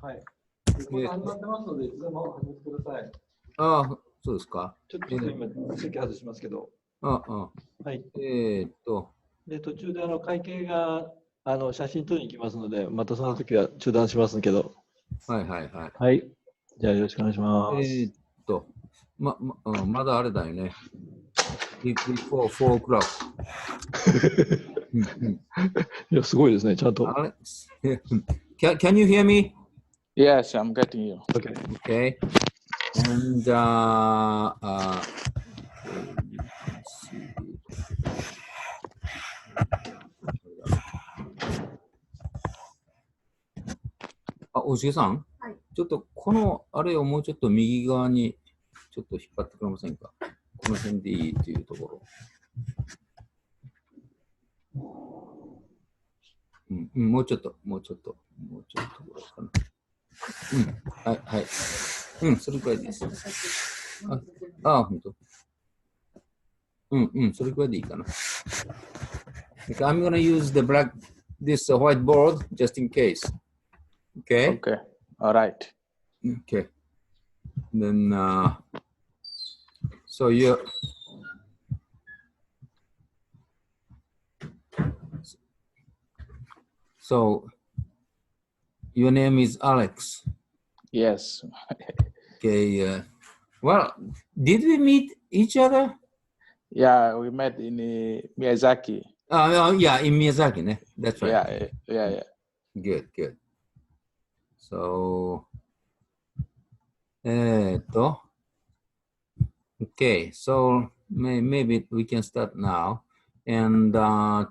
はい。また始まってますので、いつでも始めてください。ああ、そうですか。ちょっと今、席外しますけど。ああ、はい。で、途中で会計が写真撮りに行きますので、またその時は中断しますけど。はいはいはい。はい。じゃあよろしくお願いします。まだあれだよね。before 4 o'clock. いや、すごいですね、ちゃんと。Can you hear me? Yes, I'm getting you. Okay. Okay. And let's see. あ、おしげさん、はい、ちょっとこのあれをもうちょっと右側にちょっと引っ張ってくれませんか？この辺でいいというところ。もうちょっとぐらいかな。はいはい。それくらいです。本当。それくらいでいいかな。I'm gonna use this whiteboard just in case. Okay. Okay. All right. Okay. Then, so your name is Alex. Yes. Okay. Well, did we meet each other? Yeah, we met in Miyazaki. Yeah, in Miyazaki, ne? That's right. Yeah. Good. So, okay, so maybe we can start now. And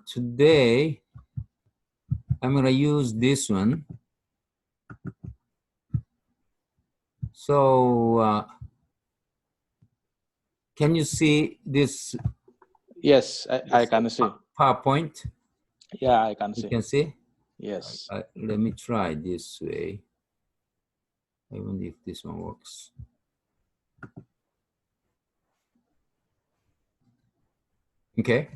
today, I'm going to use this one. So, can you see this? Yes, I can see. PowerPoint? Yeah, I can see. You can see? Yes. Let me try this way. I wonder if this one works. Okay?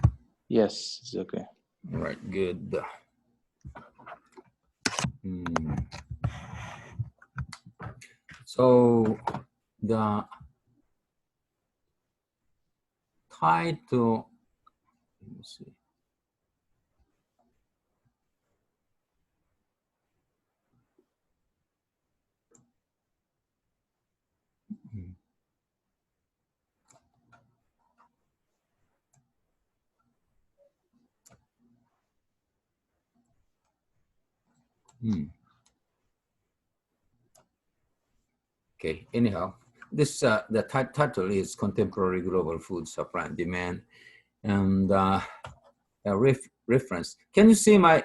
Yes, it's okay. All right, good. So the title, let me see. Okay, anyhow, this the title is Contemporary Global Food Supply and Demand, and a reference. Can you see my?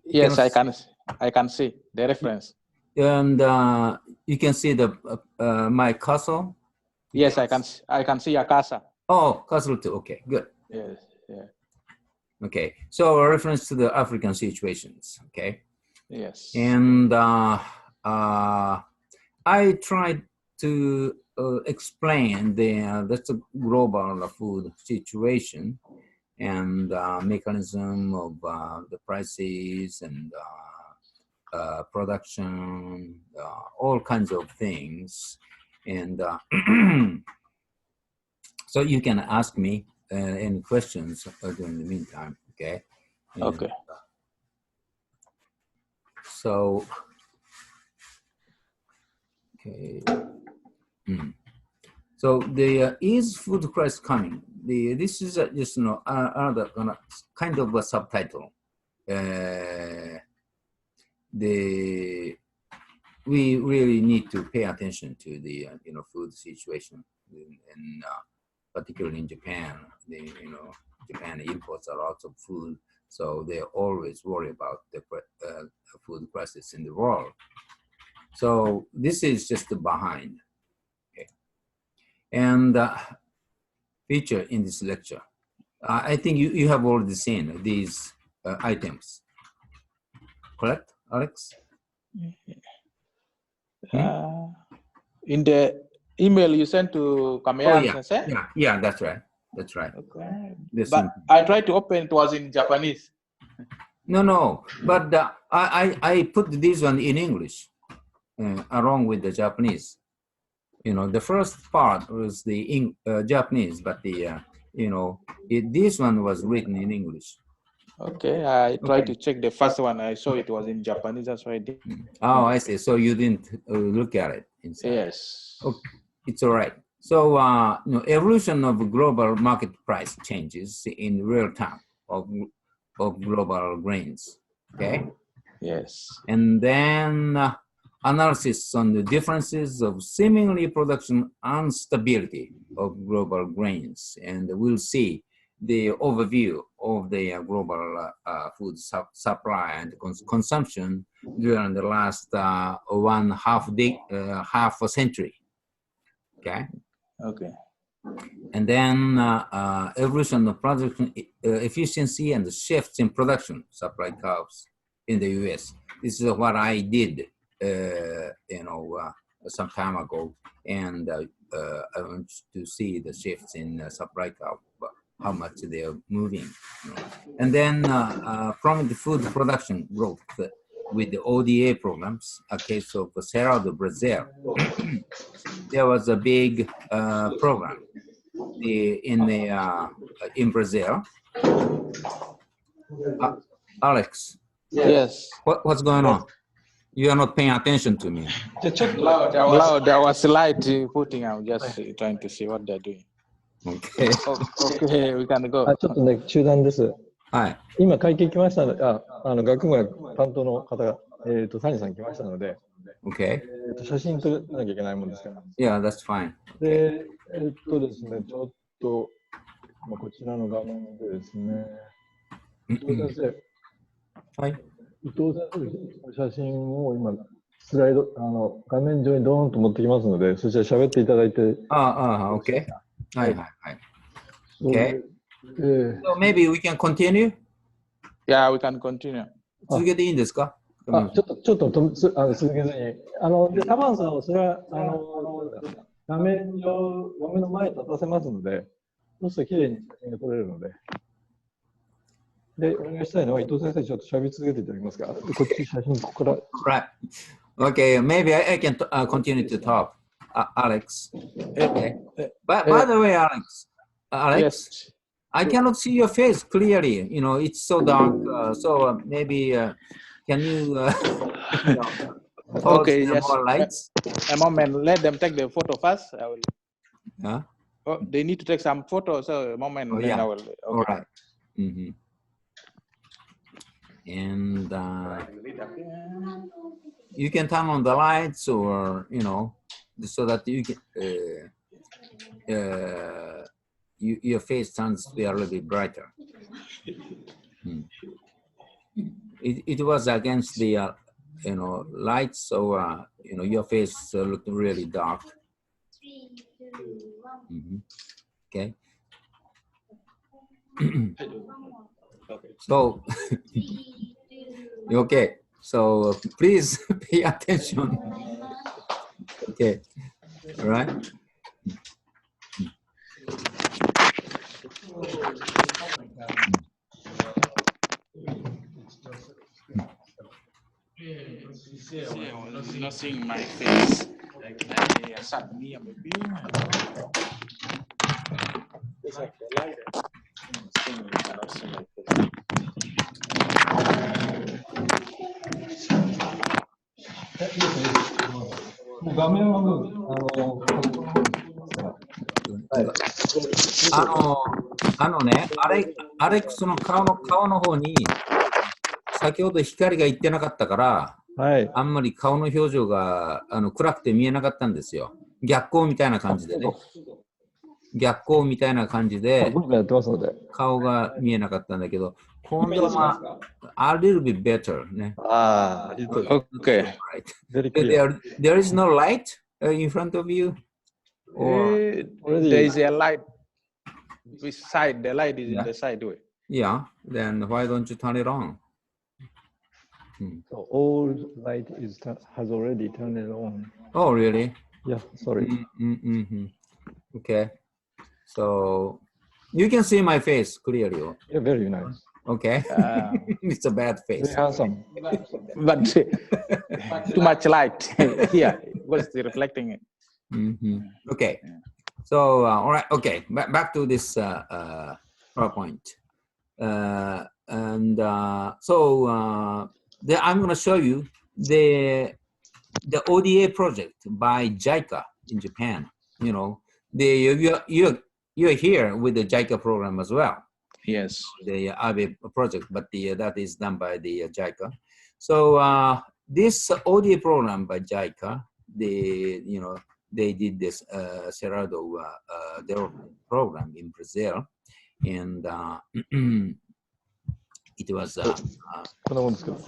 Yes, I can see the reference. And you can see the my castle. Yes, I can see your casa. Oh, castle too. Okay, good. Yes, yeah. Okay, so a reference to the African situations. Okay. Yes. And I tried to explain that's a global food situation and mechanism of the prices and production, all kinds of things. And so you can ask me any questions during the meantime, okay? And, okay. So, okay. So is food crisis coming? This is just another kind of a subtitle. We really need to pay attention to the food situation, and particularly in Japan. Japan imports a lot of food, so they always worry about the food crisis in the world. So this is just behind. Okay, and feature in this lecture. I think you have already seen these items, correct, Alex? In the email you sent to Kamea Sensei? Yeah, that's right. Okay. This but I tried to open, it was in Japanese. No. But I put this one in English along with the Japanese. The first part was the Japanese, but this one was written in English. Okay, I tried to check the first one. I saw it was in Japanese. That's why I did. Oh, I see. So you didn't look at it inside. Yes. Okay. It's all right. So, evolution of global market price changes in real time of global grains. Okay. Yes. And then analysis on the differences of seemingly production instability of global grains. And we'll see the overview of the global food supply and consumption during the last half a century. Okay. Okay. And then evolution of production efficiency and the shifts in production supply curves in the U.S. This is what I did, some time ago, and I want to see the shifts in supply curve, how much they are moving. And then from the food production growth with the ODA programs, a case of Serra do Brazil. There was a big program in Brazil. Alex. Yes. What's going on? You are not paying attention to me. Loud. There was a light putting. I'm just trying to see what they're doing. Okay. Okay, we can go. ちょっとね、中断です。はい。今、会計来ましたので、学部学担当の方が、谷さん来ましたので、Okay. 写真撮らなきゃいけないもんですから。Yeah, that's fine. で、ですね、ちょっと、こちらの画面でですね、伊藤先生、はい。伊藤先生の写真を今、スライド、画面上にドーンと持ってきますので、そちら喋っていただいて。Okay. はい。Okay. So maybe we can continue? Yeah, we can continue. 続けていいんですか？ちょっと続けずに。で、タバンさんはそれは、画面の前に立たせますので、そうするときれいに写真が撮れるので。で、お願いしたいのは、伊藤先生、ちょっと喋り続けていただけますか？こっち写真、ここから。Right. Okay, maybe I can continue to talk. Alex. Okay. By the way, Alex, Yes. I cannot see your face clearly. It's so dark. So maybe can you Okay, yes. more lights? A moment. Let them take the photo first. I will. Huh? Oh, they need to take some photos. So a moment. Oh, then yeah. I will. Okay. All right. Mm-hmm. And you can turn on the lights, or so that you can your face turns to be a little bit brighter. It was against the lights, so your face looked really dark. Okay. So okay, so please pay attention. Okay, all right. Not seeing my face. Like I sat near maybe. .アレックスの顔の方に先ほど光がいってなかったから、はい、あんまり顔の表情が暗くて見えなかったんですよ。逆光みたいな感じでね。逆光みたいな感じで顔が見えなかったんだけど、今度はa little bit better ね。Okay. There is no light in front of you? Or there is a light beside. The light is in the sideway. Yeah, then why don't you turn it on? So all light has already turned it on. Oh, really? Yeah, sorry. Okay. So you can see my face clearly. Yeah, very nice. Okay. It's a bad face. Very handsome. But too much light here. What's the reflecting it? Okay. So, all right. Okay. Back to this PowerPoint. I'm going to show you the ODA project by JICA in Japan. You know, you're here with the JICA program as well. Yes. The ABE project, but that is done by the JICA. So this ODA program by JICA, they did this Cerrado development program in Brazil, and it was. こんなもんですけど。よ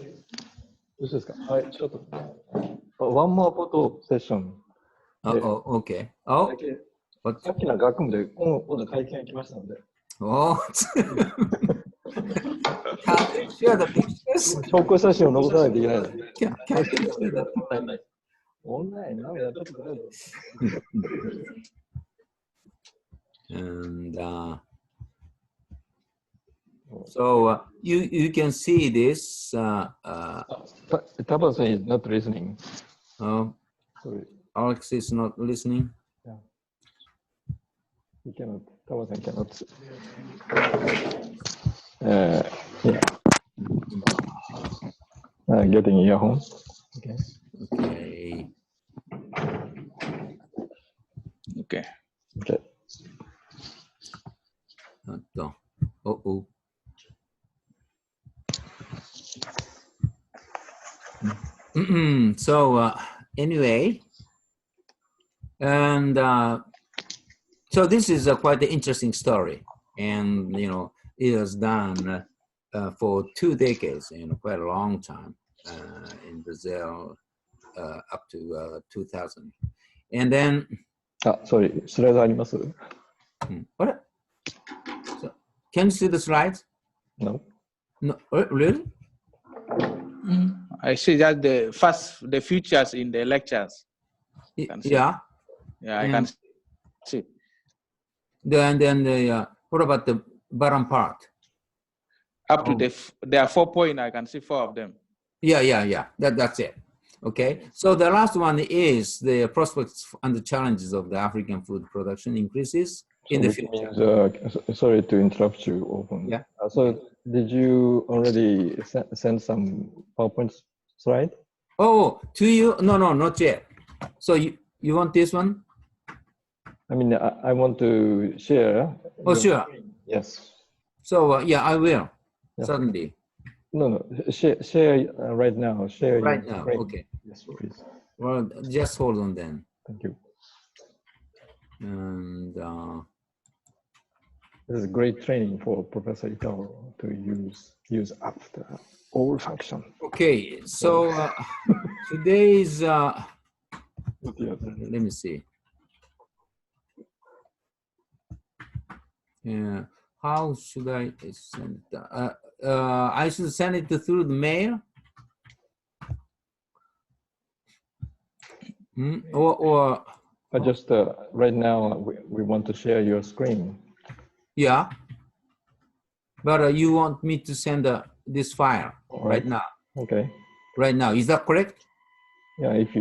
ろしいですか。はい、ちょっと。One more photo session. Okay. Oh. さっきの学務で今度会見が来ましたので。Oh. Share the pictures. 証拠写真を残さないといけないので。Can't オンラインなんかやっちゃってくれる。And so you can see this. Taban-san is not listening. Sorry. Alex is not listening. Yeah. He cannot. Taban-san cannot. Yeah. Getting earphones. Okay. Okay. Okay. Okay. Uh-oh. So anyway, and so this is quite an interesting story, and it was done for 2 decades, quite a long time in Brazil, up to 2000, and then. Sorry, スライドあります？ What? So, can you see the slides? No. No, really? I see that the features in the lectures. Yeah. Yeah, I can see. Then what about the bottom part? Up to there are 4 points. I can see 4 of them. Yeah. That's it. Okay. So the last one is the prospects and the challenges of the African food production increases in the future. Means, sorry to interrupt you often. Yeah. So did you already send some PowerPoint slide? Oh, to you? No, not yet. So you want this one? I mean, I want to share. Oh, sure. Yes. So yeah, I will. Yeah. Certainly. No. Share right now. Share right your now. screen. Okay. Yes, please. Well, just hold on then. Thank you. And this is great training for Professor Ito to use after all function. okay. So today's let me see. Yeah. How should I send it? I should send it through the mail, or just right now we want to share your screen. yeah. But you want me to send this file right now? Okay. Right now, is that correct? Yeah, if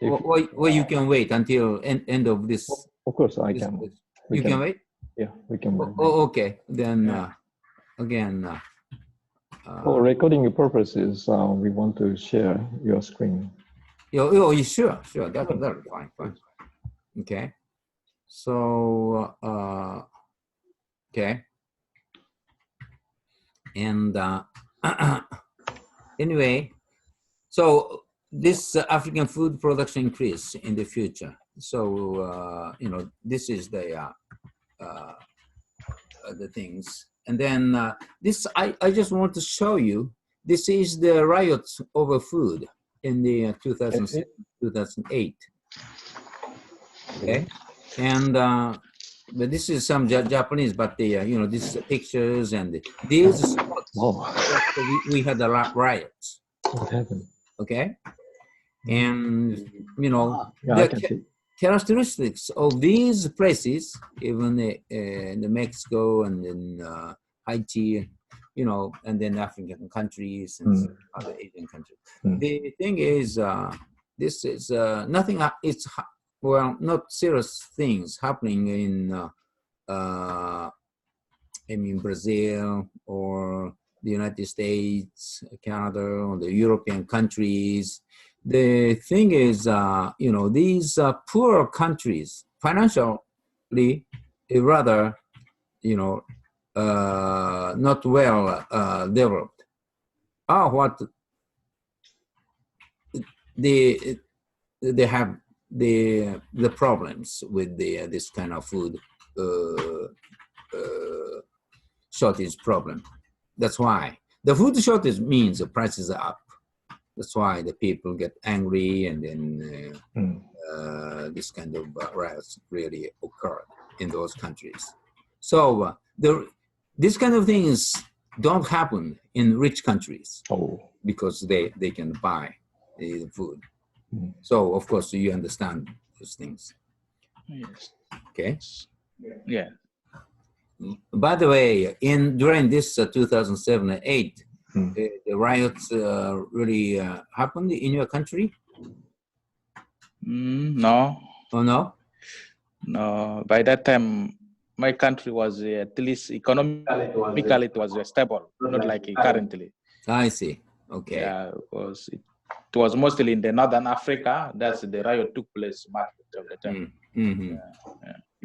or you can wait until end of this. Of course, I can. You can wait. Yeah, we can. Oh, okay. Then again. For recording purposes, we want to share your screen. Oh, sure. That's fine. Okay. So okay. And anyway, so this African food production increase in the future. So this is the things. And then this, I just want to show you, this is the riots over food in the 2008. Okay. And but this is some Japanese, but the these pictures and these spots. We had a lot riots. What happened? Okay. And I can see. Characteristics of these places, even in Mexico and in Haiti, you know, and then African countries and other Asian countries. The thing is, this is nothing. It's well, not serious things happening in I mean, Brazil or the United States, Canada, or the European countries. The thing is, you know, these poor countries, financially, rather, you know, not well developed, are what they have the problems with this kind of food shortage problem. That's why the food shortage means the prices are up. That's why the people get angry, and then this kind of riots really occurred in those countries. So this kind of things don't happen in rich countries because they can buy the food. So of course you understand those things. Yes. Okay. Yeah. By the way, during this 2007 and 8, the riots really happened in your country? No. Oh no? No. By that time, my country was at least economically it was stable, not like currently. I see. Okay. Yeah, because it was mostly in the northern Africa. That's the riot took place much of the time.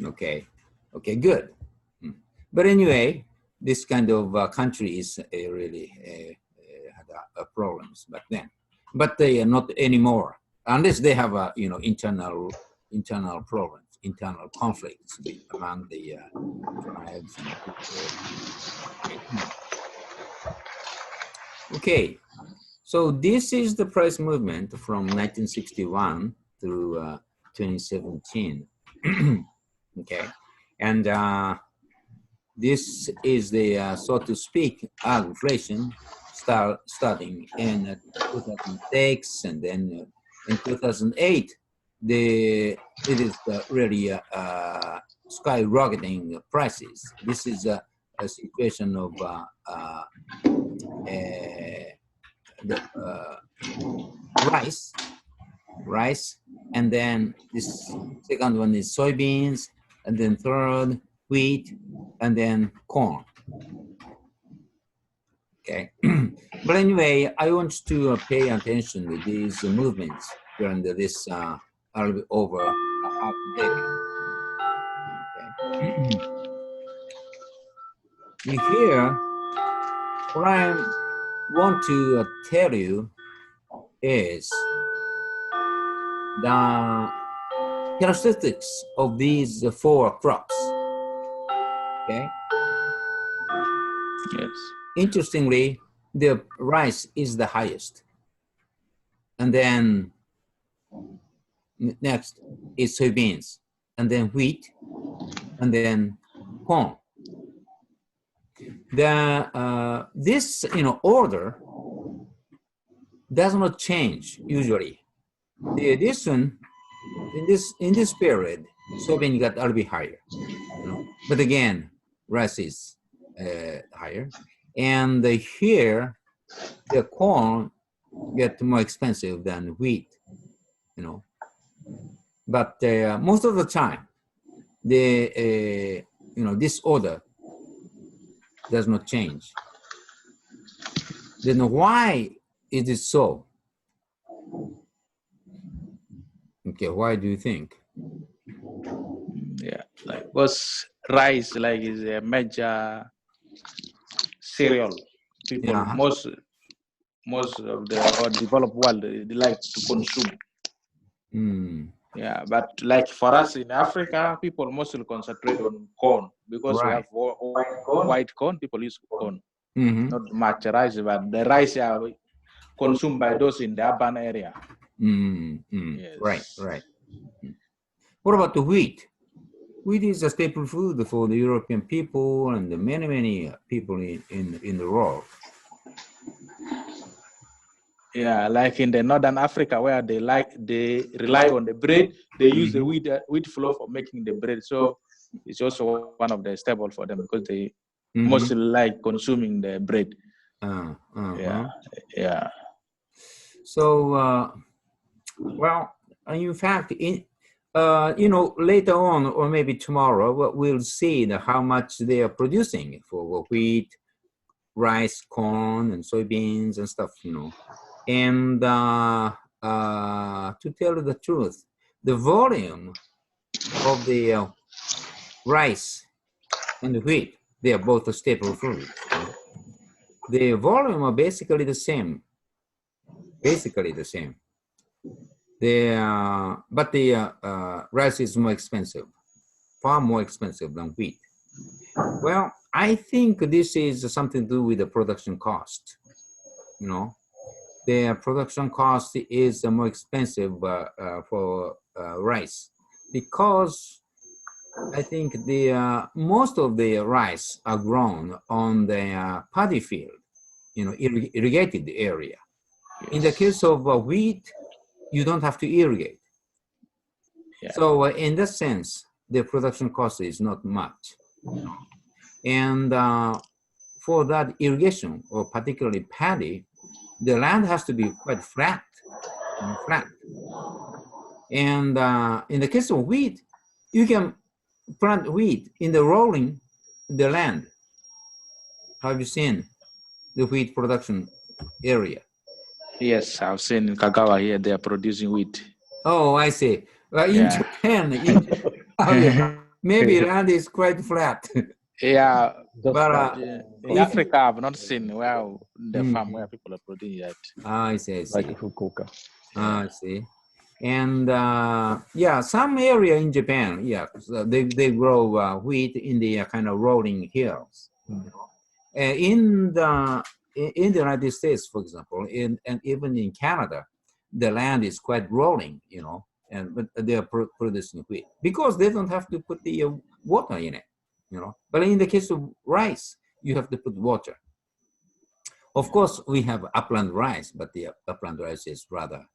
Okay. Okay. Good. But anyway, this kind of countries really had problems back then, but they are not anymore unless they have you know, internal problems, internal conflicts among the tribes and people. Okay, so this is the price movement from 1961 through 2017. Okay, and this is the, so to speak, inflation starting in 2006, and then in 2008, it is really skyrocketing prices. This is a situation of the rice, and then this second one is soybeans, and then third wheat, and then corn. Okay, but anyway, I want to pay attention with these movements during this a little bit over a half decade. Okay. Here, what I want to tell you is the characteristics of these four crops. Okay. Yes. Interestingly, the rice is the highest, and then next is soybeans, and then wheat, and then corn. This order does not change usually. The addition in this period, soybean got a little bit higher, but again, rice is higher, and here the corn get more expensive than wheat, but most of the time, the this order does not change. Then why is it so? Okay, why do you think? Yeah, like because rice is a major cereal. People most of the developed world they like to consume. Yeah, but like for us in Africa, people mostly concentrate on corn because we have white corn. People use corn, not much rice, but the rice are consumed by those in the urban area. Yes. Right. What about the wheat? Wheat is a staple food for the European people and the many people in the world. Yeah, like in the northern Africa where they rely on the bread, they use the wheat flour for making the bread. So it's also one of the staple for them because they mostly like consuming the bread. Yeah, yeah. So, well, in fact, later on, or maybe tomorrow, we'll see how much they are producing for wheat, rice, corn, and soybeans and stuff, And to tell the truth, the volume of the rice and wheat, they are both staple foods. The volume are basically the same. But the rice is more expensive, far more expensive than wheat. Well, I think this is something to do with the production cost. The production cost is more expensive for rice, because I think the most of the rice are grown on the paddy field, irrigated area. Yes. In the case of wheat, you don't have to irrigate. Yeah. So in that sense, the production cost is not much. And for that irrigation, or particularly paddy, the land has to be quite flat. And in the case of wheat, you can plant wheat in the rolling the land. Have you seen the wheat production area? Yes, I've seen in Kagawa here, they are producing wheat. Oh, I see. Well, in Japan, maybe land is quite flat. Yeah, but in Africa, I've not seen the farm where people are producing that. I see. Like Fukuoka. I see. And some area in Japan, so they grow wheat in the kind of rolling hills. In the United States, for example, and even in Canada, the land is quite rolling, but they are producing wheat because they don't have to put the water in it, But in the case of rice, you have to put water. Of course, we have upland rice, but the upland rice is rather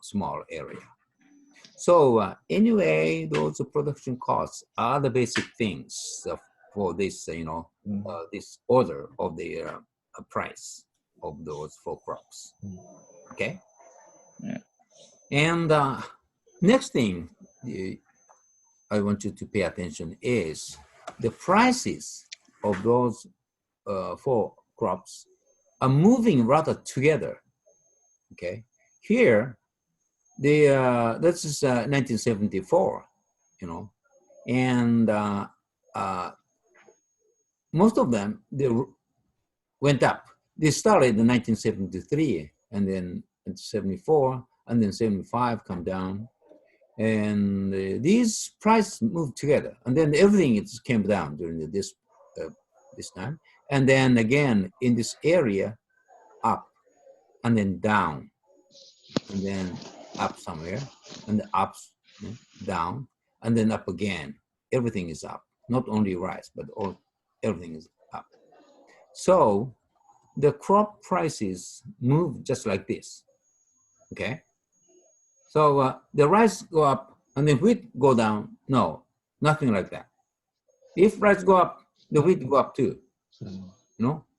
small area. So anyway, those production costs are the basic things for this, this order of the price of those 4 crops. Okay. Yeah. And next thing I want you to pay attention is the prices of those 4 crops are moving rather together. Okay. Here, this is 1974, and most of them, they went up. They started in 1973, and then in 74, and then 75 come down, and these prices moved together, and then everything came down during this time, and then again in this area, up, and then down, and then up somewhere, and the ups, down, and then up again. Everything is up, not only rice, but everything is up. So the crop prices move just like this, okay? So the rice go up and the wheat go down? No, nothing like that. If rice go up, the wheat go up too.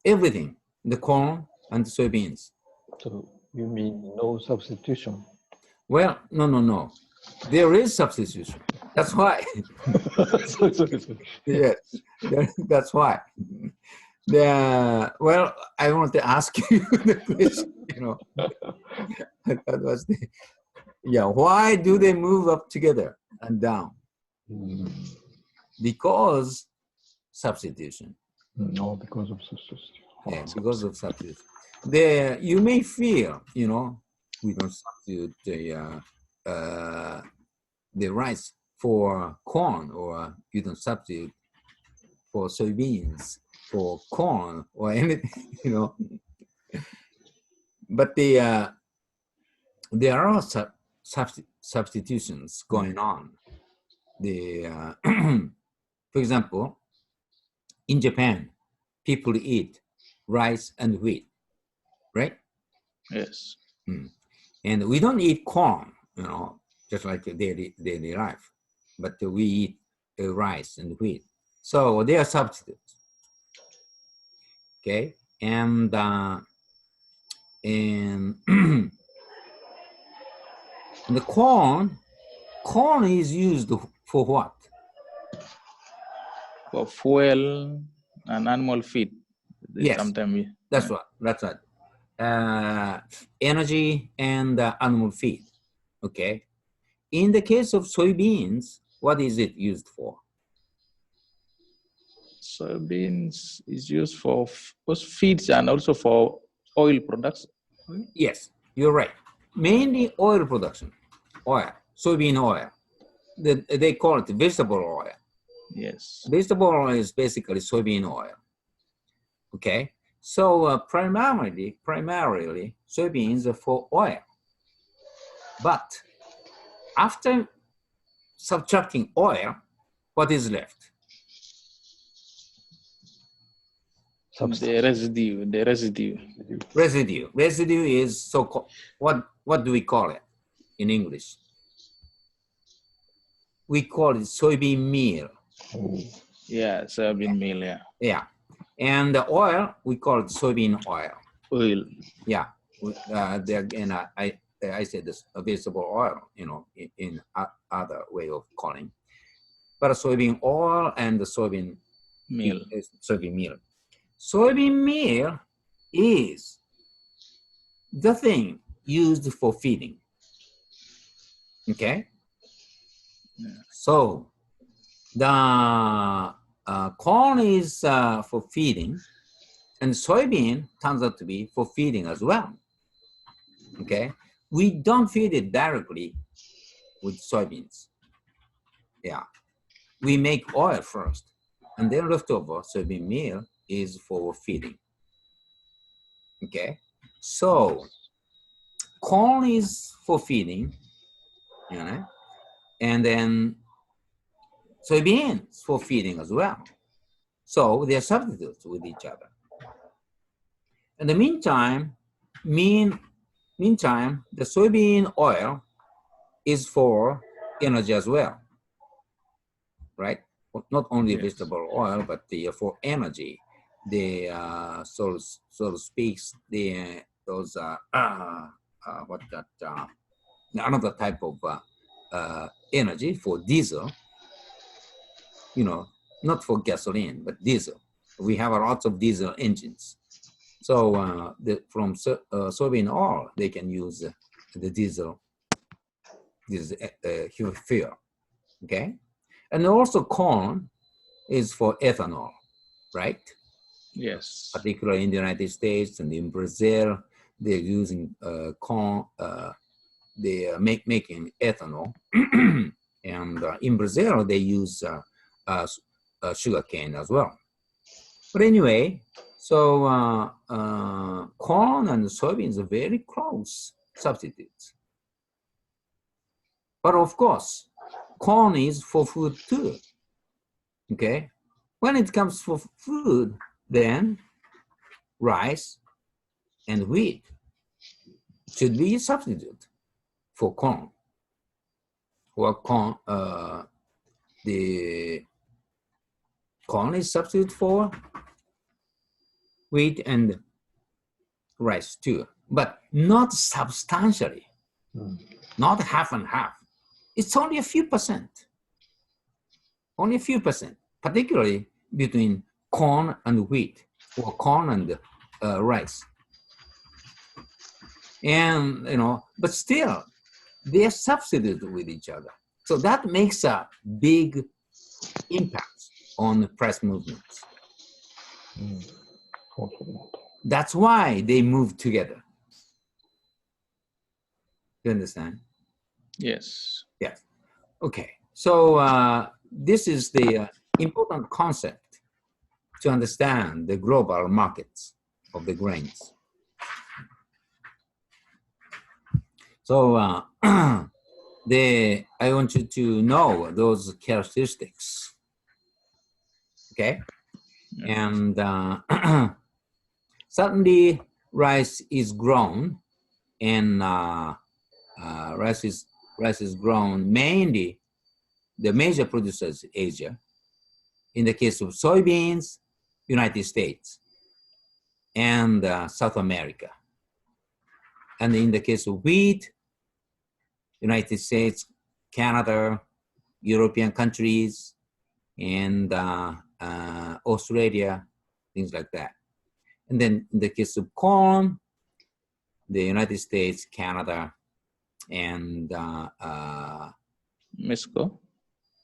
Everything, the corn and the soybeans. So you mean no substitution? Well, no. There is substitution. That's why. Yes, that's why. Well, I want to ask you the question, that was why do they move up together and down? Because substitution. No, because of substitution. Yes, because of substitution. You may feel, we don't substitute the rice for corn, or you don't substitute for soybeans for corn or anything, But there are substitutions going on. For example, in Japan, people eat rice and wheat, right? Yes. And we don't eat corn, just like daily life, but we eat rice and wheat. So they are substitutes. Okay, and the corn is used for what? For fuel and animal feed. Yes, sometimes that's right. That's right. Energy and animal feed. Okay. In the case of soybeans, what is it used for? Soybeans is used for both feeds and also for oil products. Yes, you're right. Mainly oil production, oil, soybean oil. They call it vegetable oil. Yes. Vegetable oil is basically soybean oil. Okay, so primarily soybeans are for oil. But after subtracting oil, what is left? The residue. Residue is so-called, what do we call it in English? We call it soybean meal. Yeah, soybean meal, yeah. Yeah. And the oil, we call it soybean oil. Oil. Yeah. Again, I said this vegetable oil, in other way of calling. But soybean oil and the soybean meal. Soybean meal is the thing used for feeding. Okay? Yeah. So the corn is for feeding, and soybean turns out to be for feeding as well. Okay? We don't feed it directly with soybeans. Yeah. We make oil first, and then leftover soybean meal is for feeding. Okay? So corn is for feeding, and then soybeans for feeding as well. So they are substitutes with each other. In the meantime, the soybean oil is for energy as well, right? Not only vegetable oil, but for energy. So to speak, another type of energy for diesel. Not for gasoline, but diesel. We have lots of diesel engines. So from soybean oil, they can use the diesel fuel, okay? And also corn is for ethanol, right? Yes. Particularly in the United States and in Brazil, they're using corn, they are making ethanol. And in Brazil, they use sugar cane as well. But anyway, so corn and soybeans are very close substitutes. But of course, corn is for food too. Okay? When it comes for food, then rice and wheat should be a substitute for corn. Or corn, the corn is substitute for wheat and rice too, but not substantially, not half and half. It's only a few percent, particularly between corn and wheat, or corn and rice. And, but still, they are substituted with each other. So that makes a big impact on price movements. That's why they move together. You understand? Yes. Yes. Okay. So this is the important concept to understand the global markets of the grains. So I want you to know those characteristics. Okay. And certainly rice is grown, and rice is grown mainly, the major producers Asia, in the case of soybeans, United States and South America. And in the case of wheat, United States, Canada, European countries, and Australia, things like that. And then in the case of corn, the United States, Canada, and Mexico.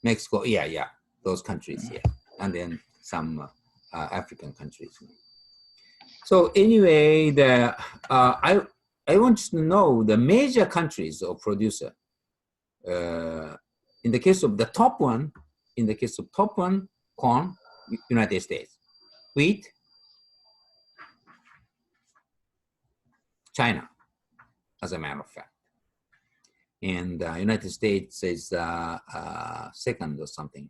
Mexico, yeah, those countries, yeah. And then some African countries. So anyway, I want you to know the major countries of producer. In the case of the top one, corn, United States. Wheat, China, as a matter of fact. And United States is second or something.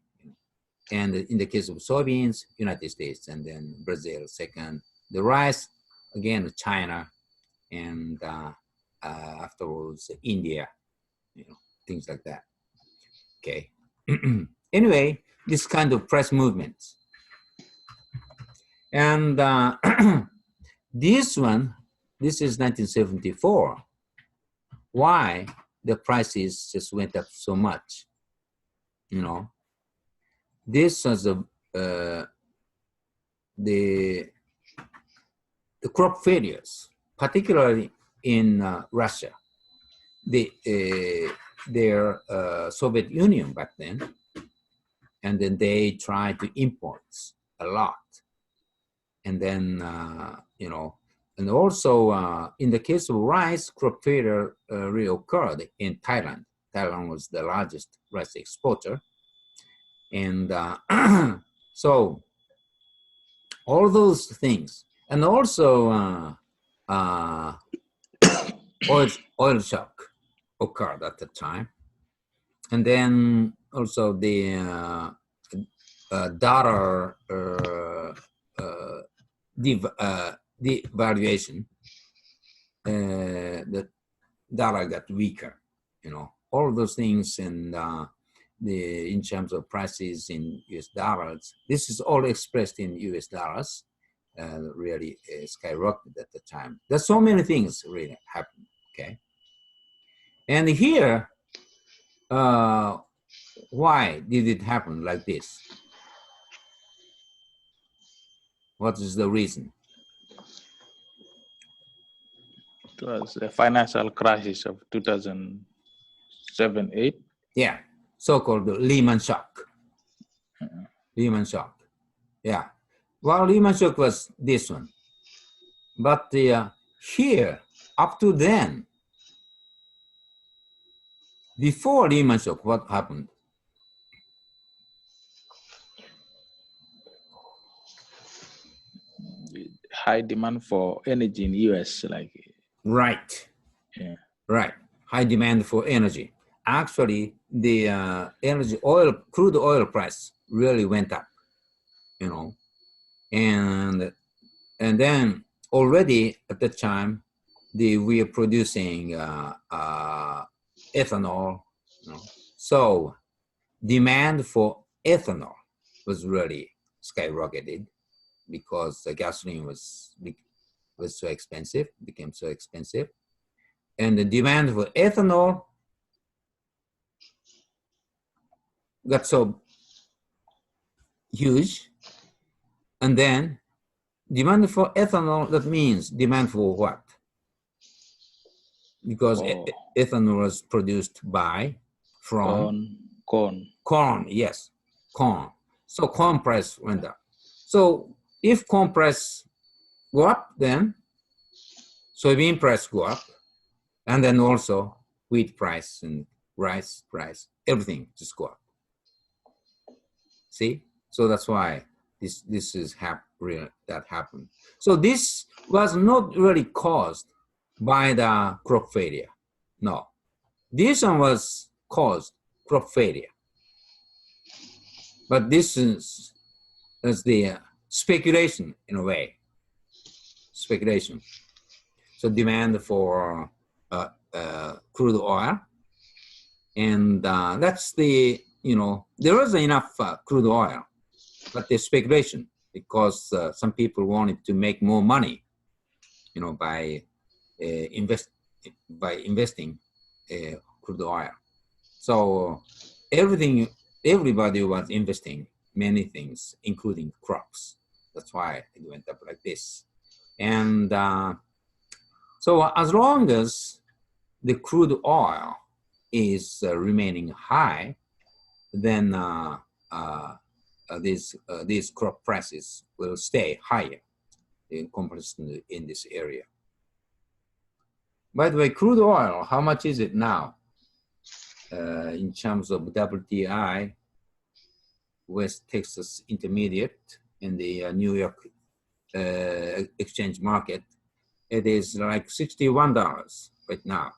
And in the case of soybeans, United States, and then Brazil second. The rice, again, China, and afterwards India, things like that. Okay. Anyway, this kind of price movements. And this is 1974. Why the prices just went up so much? This was the crop failures, particularly in Russia. Their Soviet Union back then, and then they tried to import a lot. And then, and also in the case of rice, crop failure reoccurred in Thailand. Thailand was the largest rice exporter. And so all those things, and also oil shock occurred at the time. And then also the dollar devaluation, the dollar got weaker, all those things. And in terms of prices in US dollars, this is all expressed in US dollars, really skyrocketed at the time. There's so many things really happened, okay? And here, why did it happen like this? What is the reason? It was the financial crisis of 2007-8. Yeah, so-called Lehman shock. Lehman shock. Yeah. Well, Lehman shock was this one. But here, up to then, before Lehman shock, what happened? High demand for energy in US, like. Right. Yeah. Right. High demand for energy. Actually, the crude oil price really went up, and then already at the time, we are producing ethanol, so demand for ethanol was really skyrocketed because the gasoline was so expensive, became so expensive, and the demand for ethanol got so huge. And then demand for ethanol, that means demand for what? Because ethanol was produced from corn, yes, corn. So corn price went up. So if corn price go up, then soybean price go up, and then also wheat price and rice price, everything just go up. See, so that's why this is that happened. So this was not really caused by the crop failure. No, this one was caused crop failure. But this is the speculation in a way. Speculation. So demand for crude oil, and that's the there was enough crude oil but there's speculation because some people wanted to make more money, by investing crude oil. So everybody was investing many things, including crops. That's why it went up like this. And so as long as the crude oil is remaining high, then these crop prices will stay higher in comparison in this area. By the way, crude oil, how much is it now? In terms of WTI, West Texas Intermediate in the New York exchange market, it is like $61 right now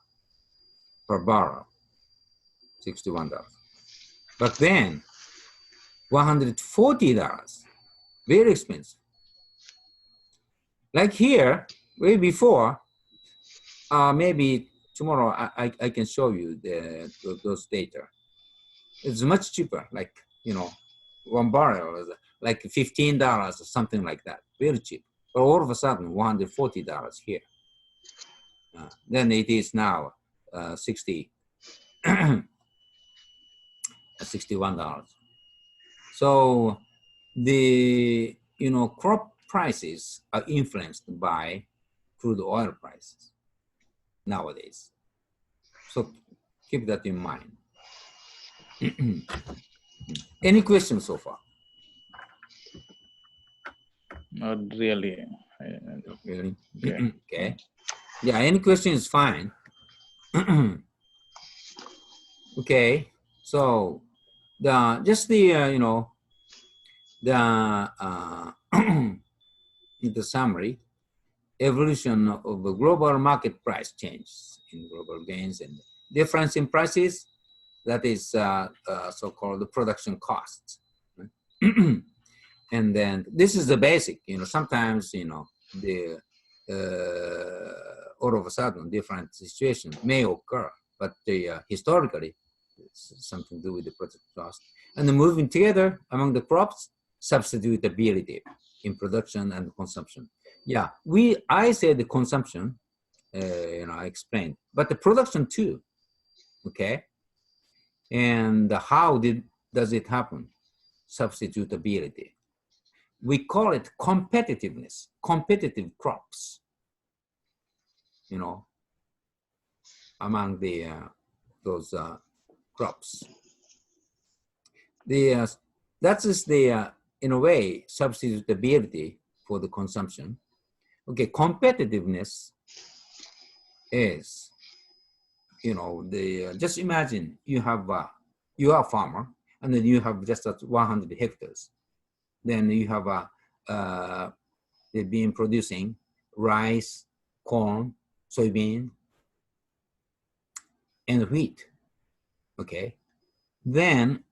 per barrel, $61. But then $140, very expensive. Like here, way before, maybe tomorrow I can show you those data. It's much cheaper, like, one barrel is like $15 or something like that, very cheap. But all of a sudden, $140 here. Then it is now $61. So the crop prices are influenced by crude oil prices nowadays. So keep that in mind. Any questions so far? Not really. Really? Okay. Okay. Yeah, any question is fine. Okay. So the the summary, evolution of the global market price changes in global gains and difference in prices, that is so-called the production costs. Right? And then this is the basic, sometimes, the all of a sudden different situations may occur, but historically it's something to do with the production cost. And the moving together among the crops, substitutability in production and consumption. Yeah, I said the consumption, I explained, but the production too, okay? And how does it happen? Substitutability. We call it competitiveness, competitive crops, among the those crops. That is the in a way substitutability for the consumption. Okay, competitiveness is, just imagine you are a farmer and then you have just 100 hectares. Then you have they've been producing rice, corn, soybean, and wheat. Okay, then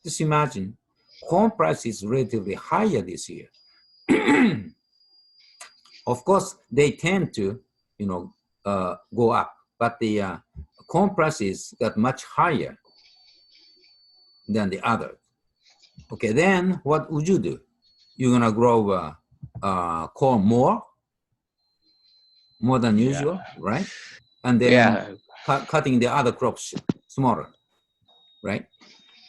just imagine corn price is relatively higher this year. Of course, they tend to, go up, but the corn prices got much higher than the other. Okay, then what would you do? You're gonna grow corn more than usual, right? And then cutting the other crops smaller, right?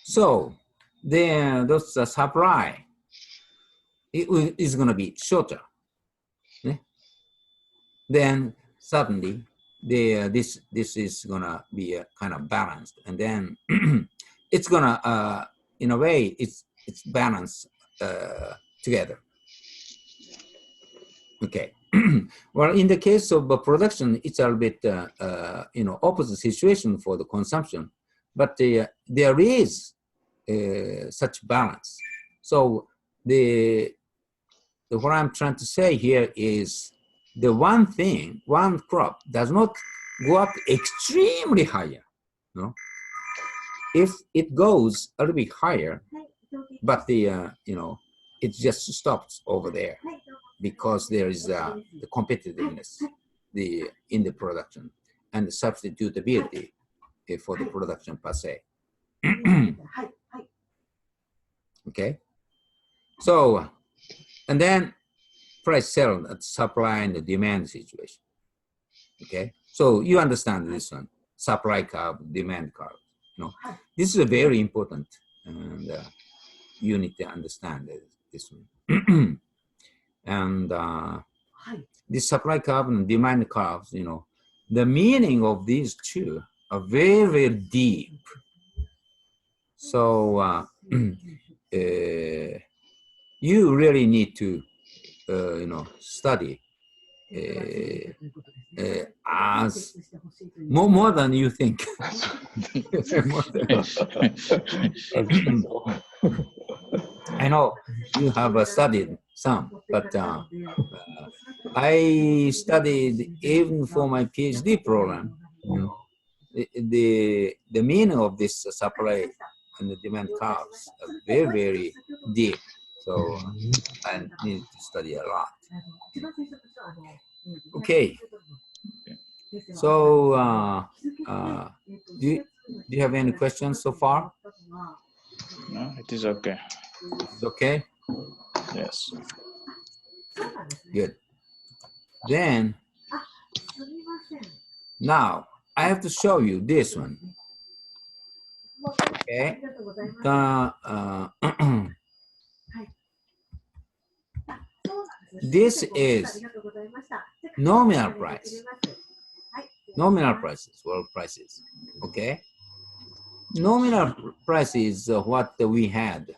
So then those supply is gonna be shorter. Yeah? Then suddenly this is gonna be kind of balanced, and then it's gonna in a way it's balanced together. Okay. Well, in the case of production, it's a bit opposite situation for the consumption, but there is such balance. So what I'm trying to say here is the one crop does not go up extremely higher. No, if it goes a little bit higher, but it just stops over there because there is the competitiveness in the production and the substitutability for the production per se. Okay. So, and then price settled at supply and the demand situation. Okay, so you understand this one, supply curve, demand curve. No, this is a very important, and you need to understand this one. And the supply curve and demand curves, you know, the meaning of these two are very, very deep. So you really need to, you know, study as more than you think. I know you have studied some, but I studied even for my PhD program. You know, the meaning of this supply and the demand curves are very, very deep. So I need to study a lot. Okay. So do you have any questions so far? No, it is okay. It's okay? Yes. Good. Then, now, I have to show you this one. Okay? This is nominal price. Nominal prices, world prices. Okay? Nominal price is what we had.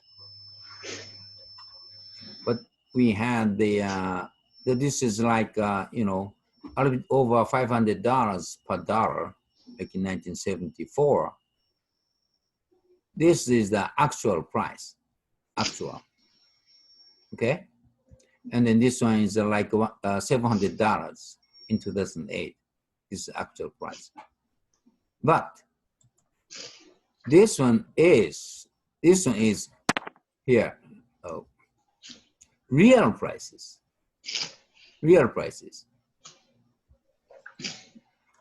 But we had this is like, you know, a little bit over $500 per dollar, like in 1974. This is the actual price, actual. Okay? And then this one is like $700 in 2008. This is the actual price. But this one is here. Oh, real prices. Real prices.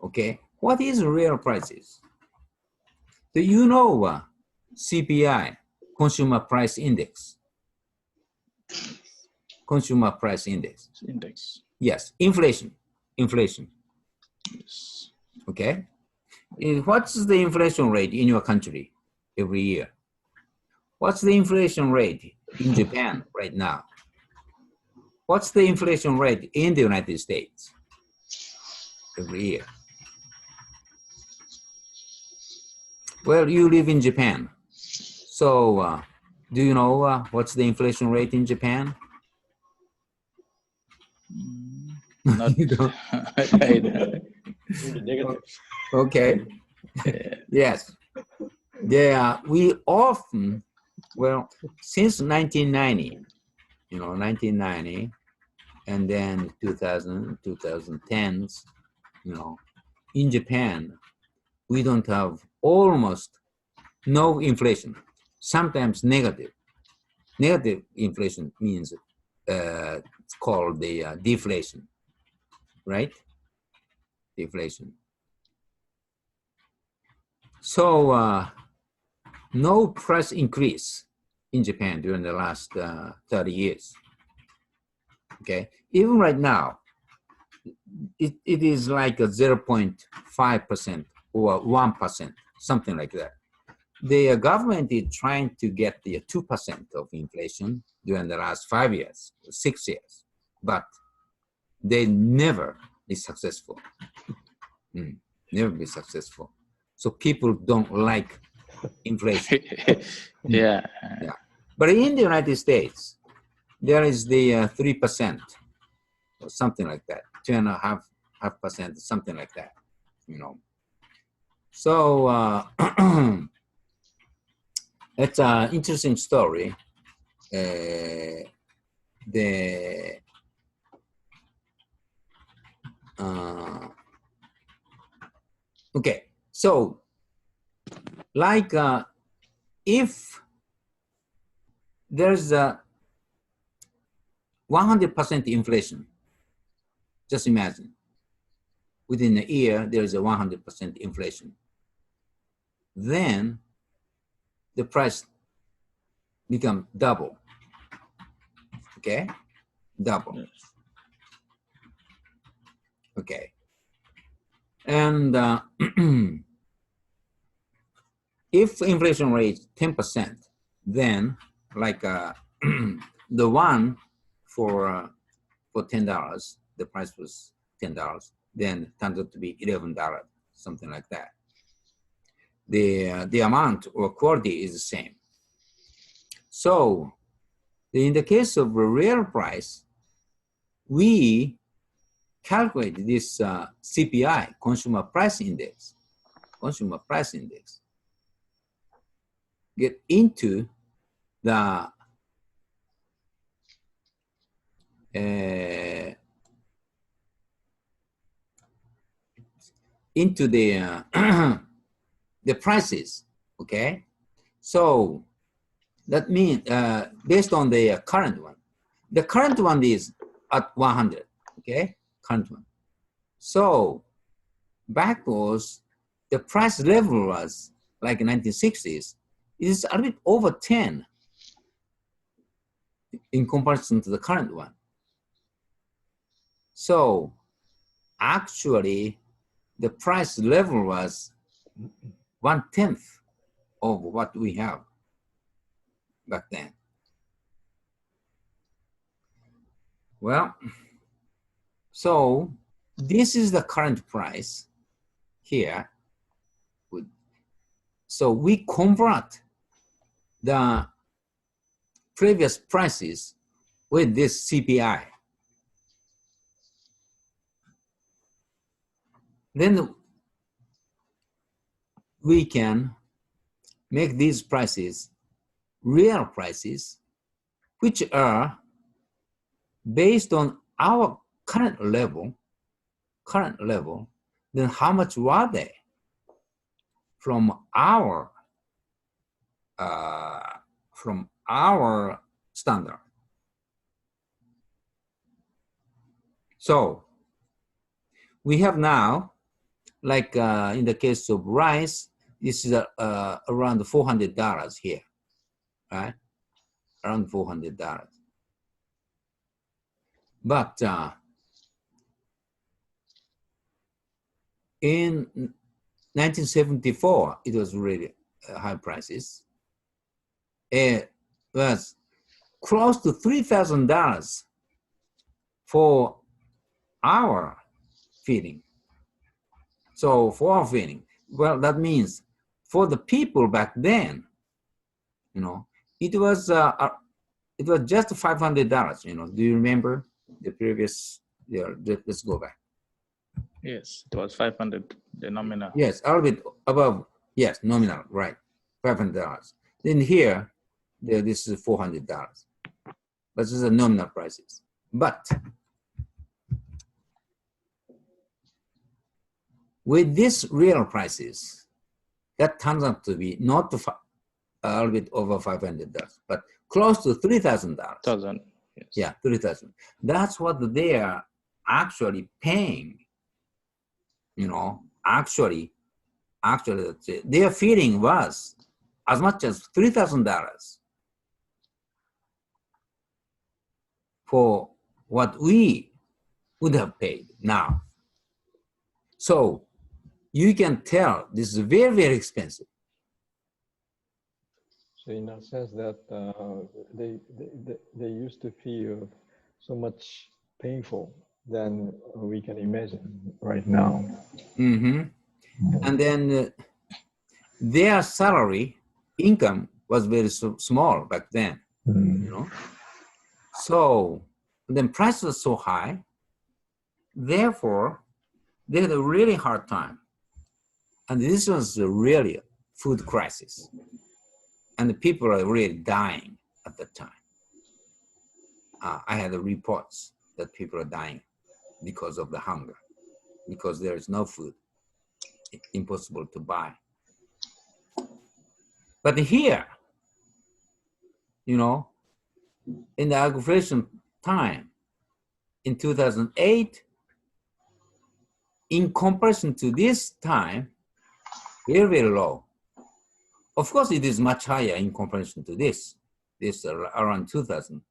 Okay, what is real prices? Do you know CPI, Consumer Price Index? Consumer Price Index. Index. Yes, inflation. Inflation. Yes. Okay. What's the inflation rate in your country every year? What's the inflation rate in Japan right now? What's the inflation rate in the United States every year? Well, you live in Japan. So do you know what's the inflation rate in Japan? Not, You don't? Negative. Okay. Yes. Yeah, we often, well, since 1990, you know, 1990, and then 2000, 2010s, you know, in Japan, we don't have almost no inflation, sometimes negative. Negative inflation means it's called the deflation, right? Deflation. So no price increase in Japan during the last 30 years. Okay, even right now, it is like a 0.5% or 1%, something like that. The government is trying to get the 2% of inflation during the last 5 years, 6 years, but they never be successful. Never be successful. So people don't like inflation. yeah. Yeah. But in the United States, there is the 3% or something like that, 2.5%, something like that, you know. So it's an interesting story. Okay, so like if there's a 100% inflation, just imagine within a year there is a 100% inflation, then the price become double. okay? Double. Yes. Okay. And if inflation rate 10%, then like the one for $10, the price was $10, then turned out to be $11, something like that. The amount or quantity is the same. So in the case of a real price, we calculate this CPI, consumer price index, get into the the prices, okay? So that means based on the current one. The current one is at 100, okay? Current one. So backwards, the price level was like 1960s. It is a little bit over 10 in comparison to the current one. So actually, the price level was 1/10 of what we have back then. Well, so this is the current price here. So we convert the previous prices with this CPI. Then we can make these prices real prices, which are based on our current level, then how much were they from our standard? So we have now, like in the case of rice, this is around $400 here, right? Around $400. But in 1974, it was really high prices. It was close to $3,000 for our feeding. So for our feeding, well, that means for the people back then, you know, it was just $500. You know, do you remember the previous? Yeah, let's go back. Yes, it was 500, the nominal. Yes, a little bit above. Yes, nominal, right? $500. Then here, this is $400. This is the nominal prices. But with these real prices, that turns out to be not a little bit over $500, but close to $3,000. Yes. Yeah, 3,000. That's what they are actually paying. You know, actually, their feeding was as much as $3,000 for what we would have paid now. So you can tell this is very, very expensive. So in a sense that they used to feel so much painful than we can imagine right now. Mm-hmm. And then their salary income was very small back then, you know. So then price was so high, therefore they had a really hard time. And this was really a food crisis. And the people are really dying at that time. I had the reports that people are dying because of the hunger, because there is no food, impossible to buy. But here, you know, in the aggravation time, in 2008, in comparison to this time, very, very low. Of course, it is much higher in comparison to this around 2000.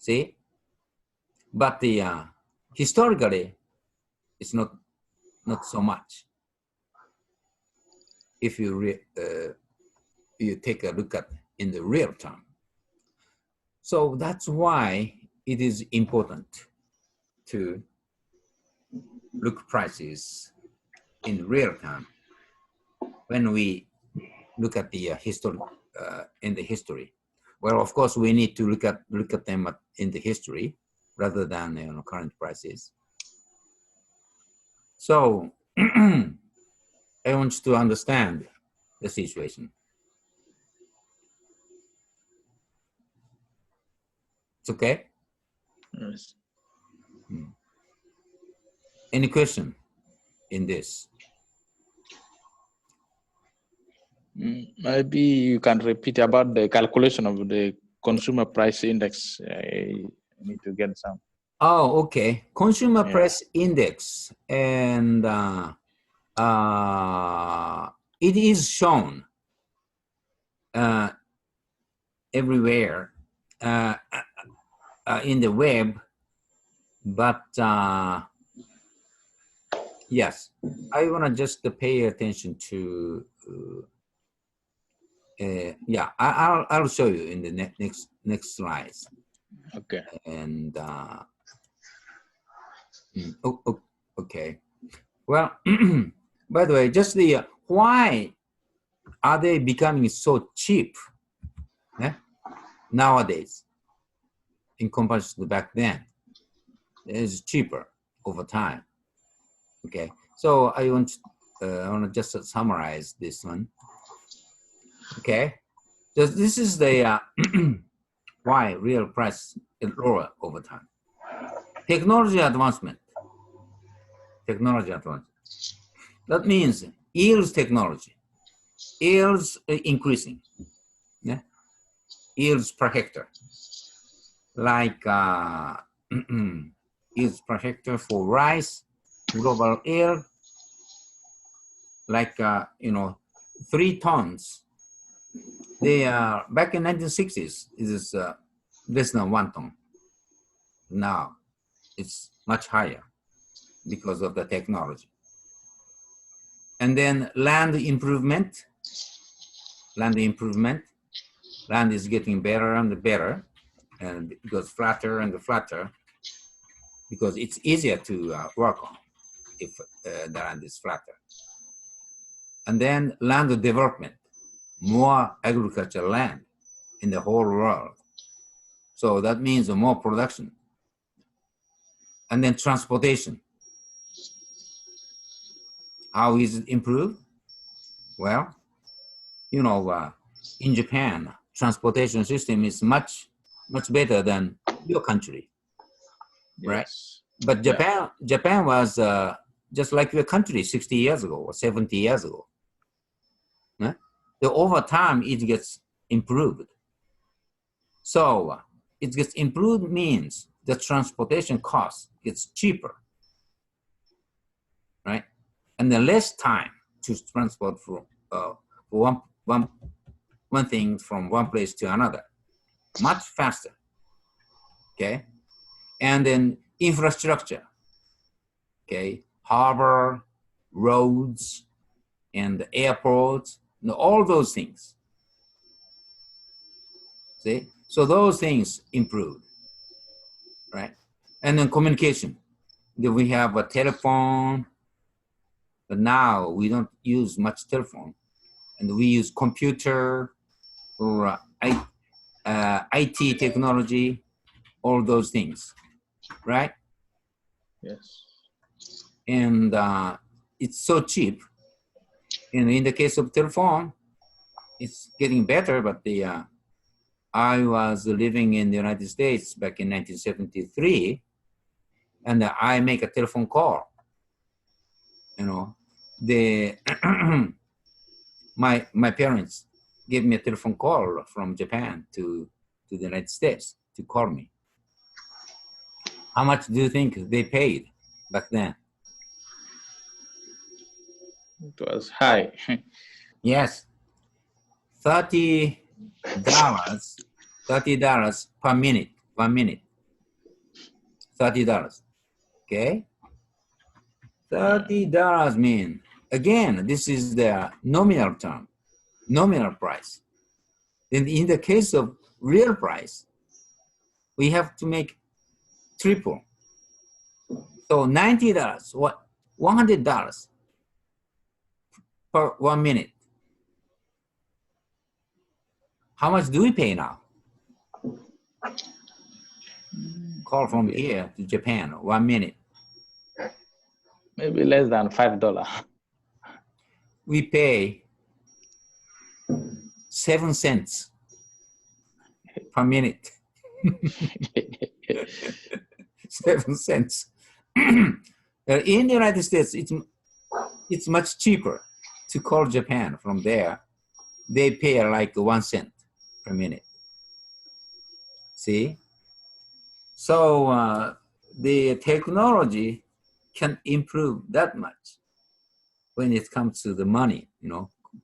See? But the historically, it's not so much. If you you take a look at in the real time. So that's why it is important to look prices in real time when we look at the in the history. Well, of course, we need to look at them in the history rather than current prices. So I want you to understand the situation. It's okay? Yes. Any question in this? Maybe you can repeat about the calculation of the consumer price index. I need to get some. Oh, okay. Consumer price index, and it is shown everywhere in the web, but yes, I want to just pay attention to. Yeah, I'll show you in the next slides. Okay. And okay. Well, by the way, just the why are they becoming so cheap nowadays in comparison to back then? It is cheaper over time. Okay, so I want to just summarize this one. Okay, so this is the why real price is lower over time. Technology advancement. That means yields technology. Yields increasing. Yeah, yields per hectare. Like yields per hectare for rice, global yield. Like 3 tons. They are back in 1960s. It is less than 1 ton. Now it's much higher because of the technology. And then land improvement. Land is getting better and better, and it goes flatter and flatter because it's easier to work on if the land is flatter. And then land development, more agricultural land in the whole world. So that means more production. And then transportation. How is it improved? Well, in Japan, transportation system is much better than your country, right? Yes. But Japan was just like your country 60 years ago or 70 years ago. So over time, it gets improved. So it gets improved means the transportation cost gets cheaper, right? And then less time to transport from one thing from one place to another, much faster, okay? And then infrastructure, okay? Harbor, roads, and airports, all those things, see? So those things improved, right? And then communication. Then we have a telephone, but now we don't use much telephone, and we use computer or IT technology, all those things, right? Yes. And it's so cheap. And in the case of telephone, it's getting better, but I was living in the United States back in 1973, and I make a telephone call. My parents gave me a telephone call from Japan to the United States to call me. How much do you think they paid back then? It was high. Yes, $30 per minute, 1 minute. $30. Okay, $30 mean, again, this is the nominal term, nominal price. Then in the case of real price, we have to make triple. So $90, what, $100 per 1 minute. How much do we pay now? Call from here to Japan, 1 minute. Maybe less than $5. We pay 7 cents per minute. 7 cents. In the United States, it's much cheaper to call Japan from there. They pay like 1 cent per minute. See? So the technology can improve that much when it comes to the money,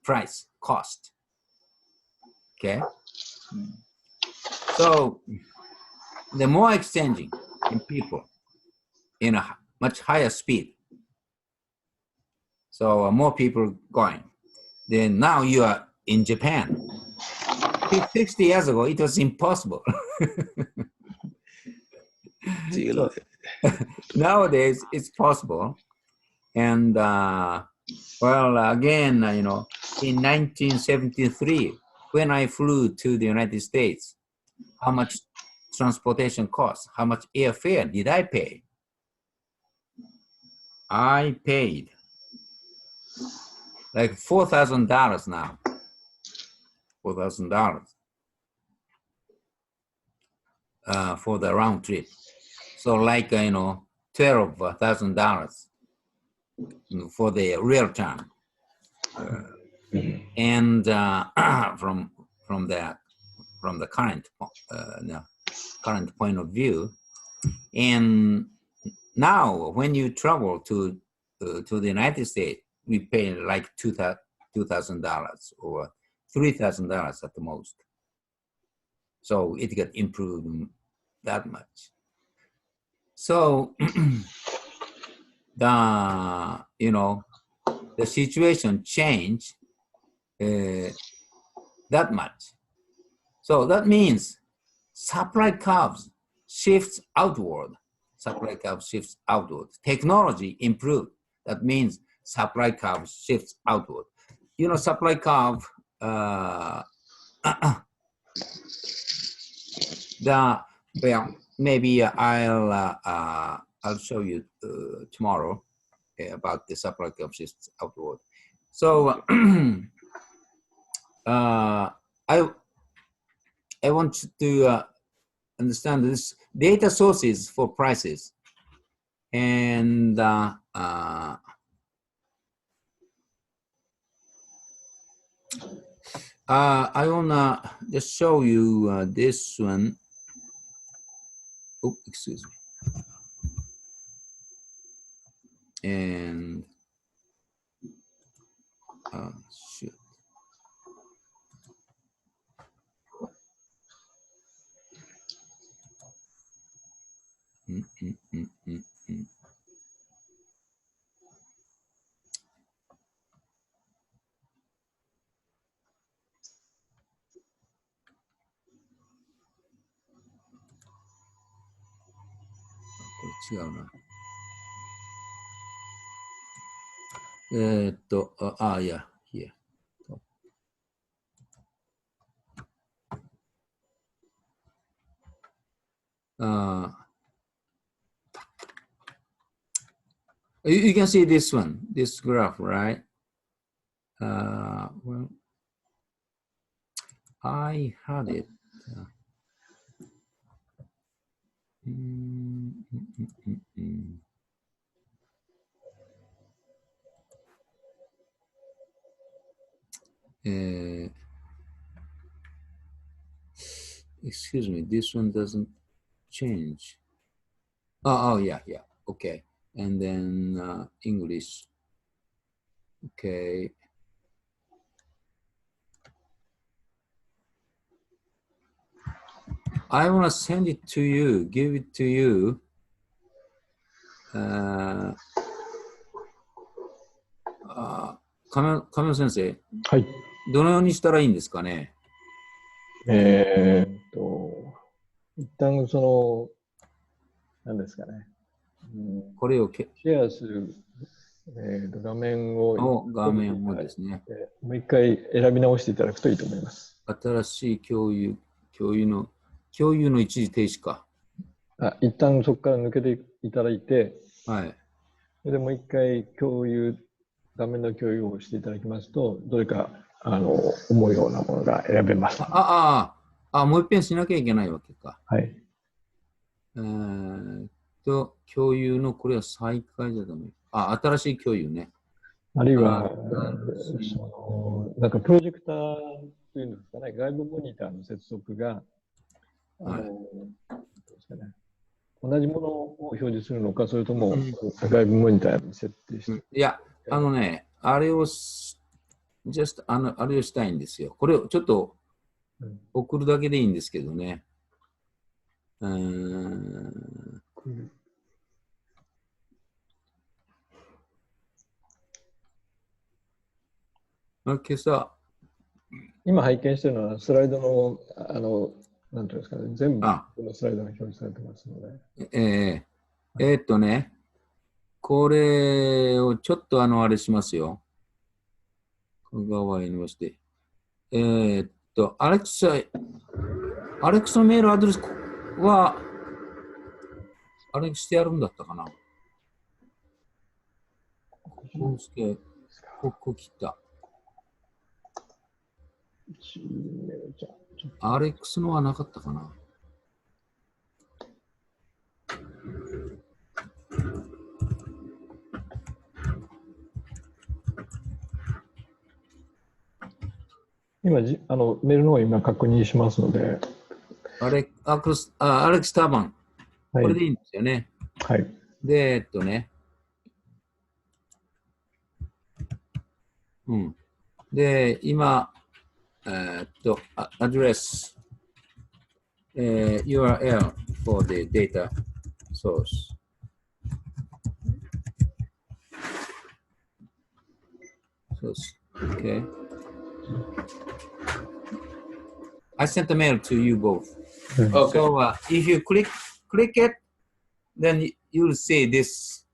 price, cost. Okay? So the more exchanging in people in a much higher speed. So more people going. Then now you are in Japan. 60 years ago, it was impossible. So, nowadays, it's possible. And well, again, in 1973, when I flew to the United States, how much transportation cost? How much airfare did I pay? I paid like $4,000 now. $4,000 for the round trip. So like, $12,000 for the real time. And from the current point of view. And now when you travel to the United States, we pay like $2,000 or $3,000 at the most. So it got improved that much. So the situation changed that much. So that means supply curves shifts outward. Supply curve shifts outward. Technology improved. That means supply curve shifts outward. Supply curve. Maybe I'll show you tomorrow about the supply curve shifts outward. So I want to understand this data sources for prices, and I wanna just show you this one. Oh, excuse me. And shoot.違うな。yeah, here. You can see this one, this graph, right? Well, I had it. Excuse me, this one doesn't change. Oh yeah, okay. And then English. Okay. I want to send it to you, give it to you. 亀尾先生、はい。どのようにしたらいいんですかね。一旦何ですかね。これをシェアする、画面をですね。もう一回選び直していただくといいと思います。新しい共有の一時停止か。一旦そこから抜けていただいて、はい。それでもう一回画面の共有をしていただきますと、どれか思うようなものが選べます。もう一遍しなきゃいけないわけか。はい。共有のこれは再開じゃダメ。新しい共有ね。あるいは、なんかプロジェクターというんですかね、外部モニターの接続が、同じものを表示するのか、それとも外部モニターに設定して。いや、あれをしたいんですよ。これをちょっと送るだけでいいんですけどね。今拝見しているのはスライドの、なんていうんですかね、全部のスライドが表示されてますので。これをちょっとあれしますよ。香川ユニバーシティ。アレクサのメールアドレスは、あれしてやるんだったかな。ここ来た。アレックスのはなかったかな。今メールの方を今確認しますので。アレックスターバン。これでいいんですよね。はい。で、で、今、アドレス、URL for the data source. Okay. I sent a mail to you both. Okay. So if you click it, then you'll see this.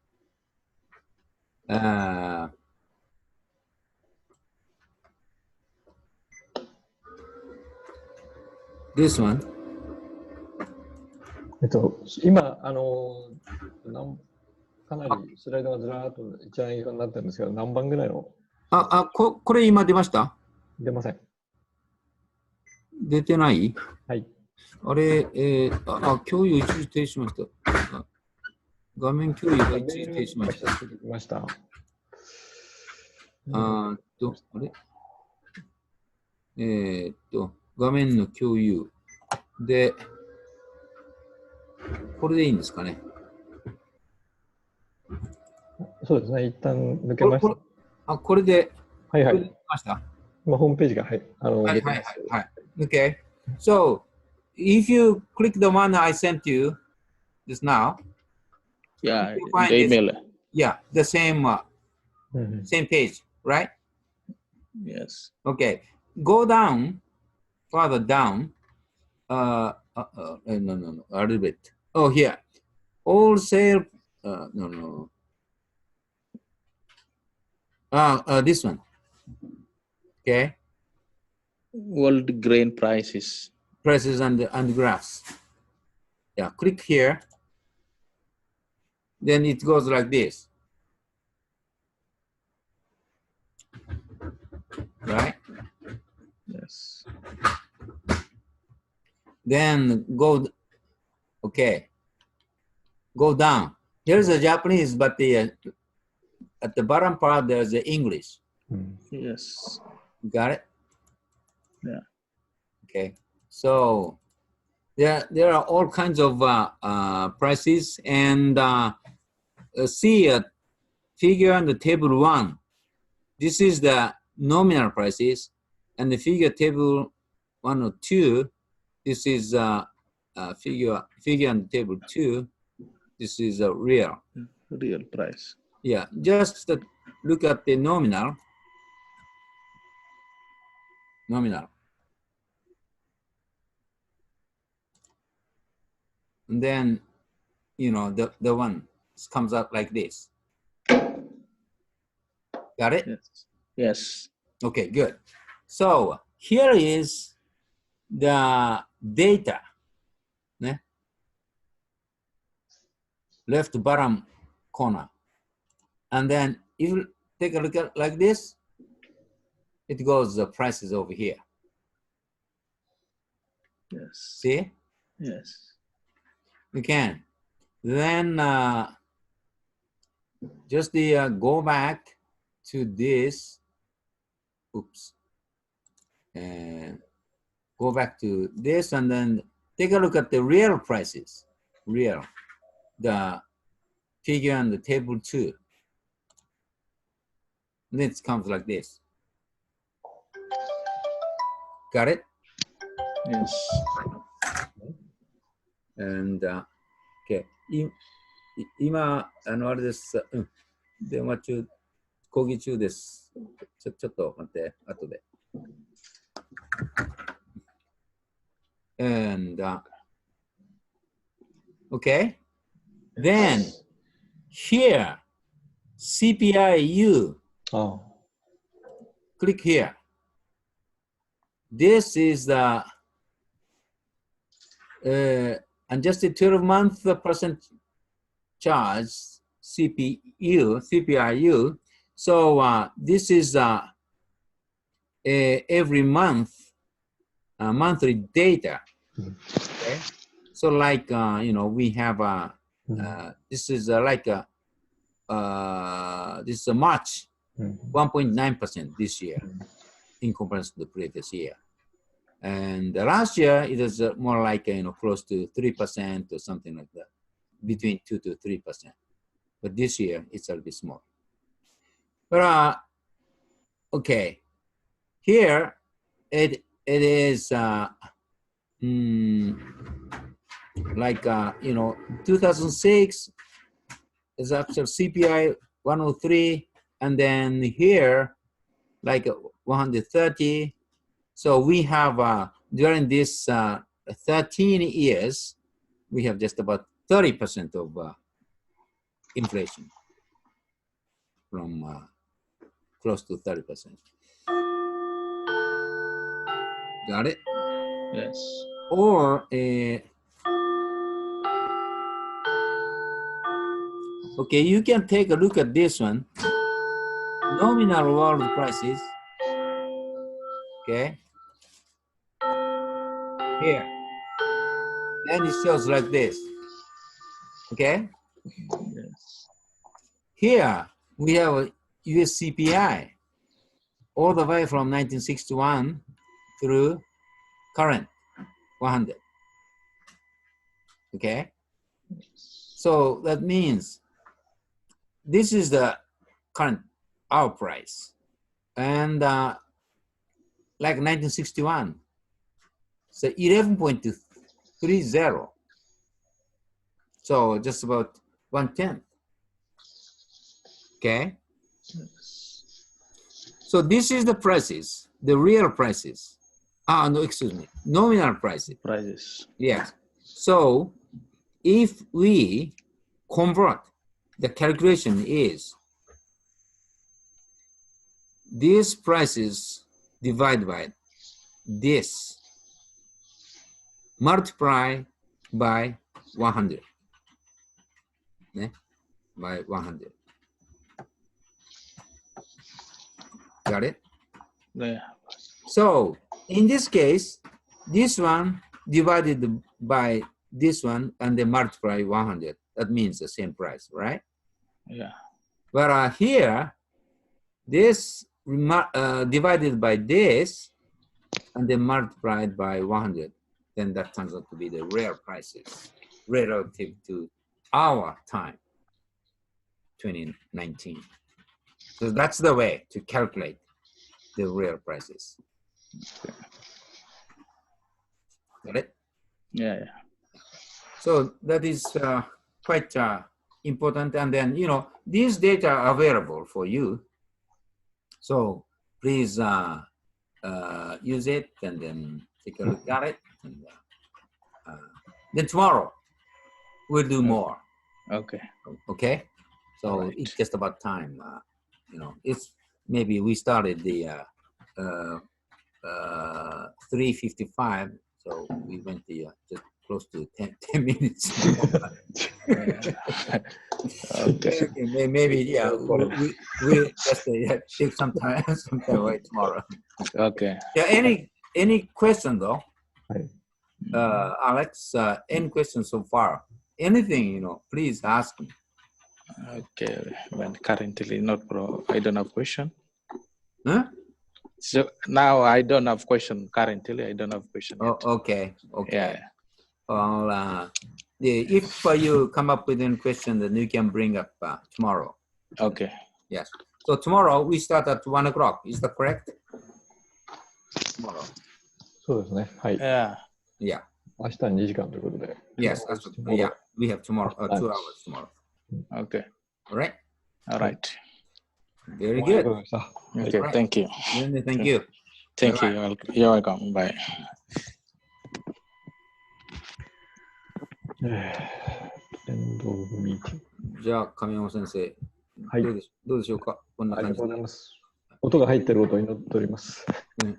This one. 今、かなりスライドがずらーっと一覧色になってるんですけど、何番ぐらいの？これ今出ました？出ません。出てない？はい。あれ、共有一時停止しました。画面共有が一時停止しました。あれ画面の共有で、これでいいんですかね。そうですね、一旦抜けました。これで、はいはい。これでました。今、ホームページが、はい。Okay. So, if you click the one I sent you just now, yeah, the email. Yeah, the same same page, right? Yes. Okay. Go down, further down. No, a little bit. Oh, here. Wholesale. No. This one. Okay. World grain prices. Prices and graphs. Yeah. Click here. Then it goes like this. Right? Yes. Then go down. Here's the Japanese, but at the bottom part there's the English. Yes. Got it? Yeah. Okay. So there are all kinds of prices, and see a figure on the table 1. This is the nominal prices, and the figure table 1 or 2. This is figure on the table 2. This is real. Real price. Yeah, just look at the nominal. Nominal. And then, you know, the one comes out like this. Got it? Yes. Yes. Okay, good. So here is the data. Ne? Left bottom corner. And then if you take a look at like this, it goes the prices over here. Yes. See? Yes. You can. Then just go back to this. Oops. And go back to this and then take a look at the real prices. Real. The figure on the table 2. And it comes like this. Got it? Yes. And okay. 今あれです。電話中、講義中です。ちょっと待って、後で。And okay. Then here, CPIU. Oh. Click here. This is the adjusted 12-month percent charge CPIU. So this is every month monthly data. Okay. So like you know, we have this is like this is a March 1.9% this year in comparison to the previous year. And last year it was more like you know, close to 3% or something like that, between 2 to 3%. But this year it's a little bit small. But okay, here it is like you know, 2006 is actual CPI 103, and then here like 130. So we have during this 13 years, we have just about 30% of inflation, from close to 30%. Got it? Yes. Or okay, you can take a look at this one. Nominal world prices. Okay. Here. And it shows like this. Okay. Yes. Here we have a US CPI all the way from 1961 through current 100. Okay. So that means this is the current our price, and like 1961, so 11.30. So just about 1/10. Okay. So this is the prices, the real prices. No, excuse me, nominal prices. Prices. Yes. So if we convert, the calculation is these prices divided by this, multiply by 100. By 100. Got it? Yeah. So in this case, this one divided by this one and then multiply 100. That means the same price, right? Yeah. But here, this divided by this and then multiplied by 100, then that turns out to be the real prices relative to our time, 2019. So that's the way to calculate the real prices. Got it? Yeah. Yeah. So that is quite important. And then, these data are available for you. So please use it and then take a look at it. And, then tomorrow we'll do more. Okay. Okay. So right. It's just about time. It's maybe we started the 3:55, so we went the just close to 10 minutes. Okay. Maybe yeah. We just take some time away tomorrow. Okay. Yeah. Any question though? Hi. Alex, any questions so far? Anything, please ask me. Okay, but currently not, bro. I don't have question. Huh? So now I don't have question. Currently, I don't have question yet. Oh, okay. Yeah. Well, if you come up with any question, then you can bring up tomorrow. Okay. Yes. So tomorrow we start at 1 o'clock. Is that correct? Tomorrow. そうですね。はい。 Yeah. Yeah. 明日2時間ということで。 Yes. Yeah. We have tomorrow 2 hours tomorrow. Okay. All right. All right. Very good. Okay. Right. Thank you. Thank you. Thank you. You're welcome. Bye. エンドオブミーティング。じゃあ、亀山先生、はい。どうでしょうか？こんなありが感じで。とうございます。音が入ってることを祈っております。OK。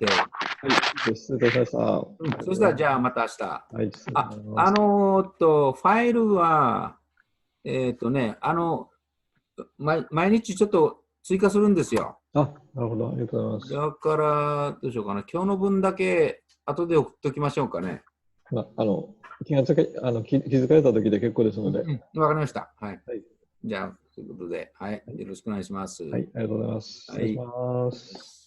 はい。失礼いたしました。そしたら、じゃあまた明日。はい。失礼します。ファイルは、毎日ちょっと追加するんですよ。あ、なるほど。ありがとうございます。だから、どうしようかな。今日の分だけ後で送っておきましょうかね。気づかれた時で結構ですので。わかりました。はい。はい、じゃあ、ということで、はい。よろしくお願いします。はい。ありがとうございます。失礼します。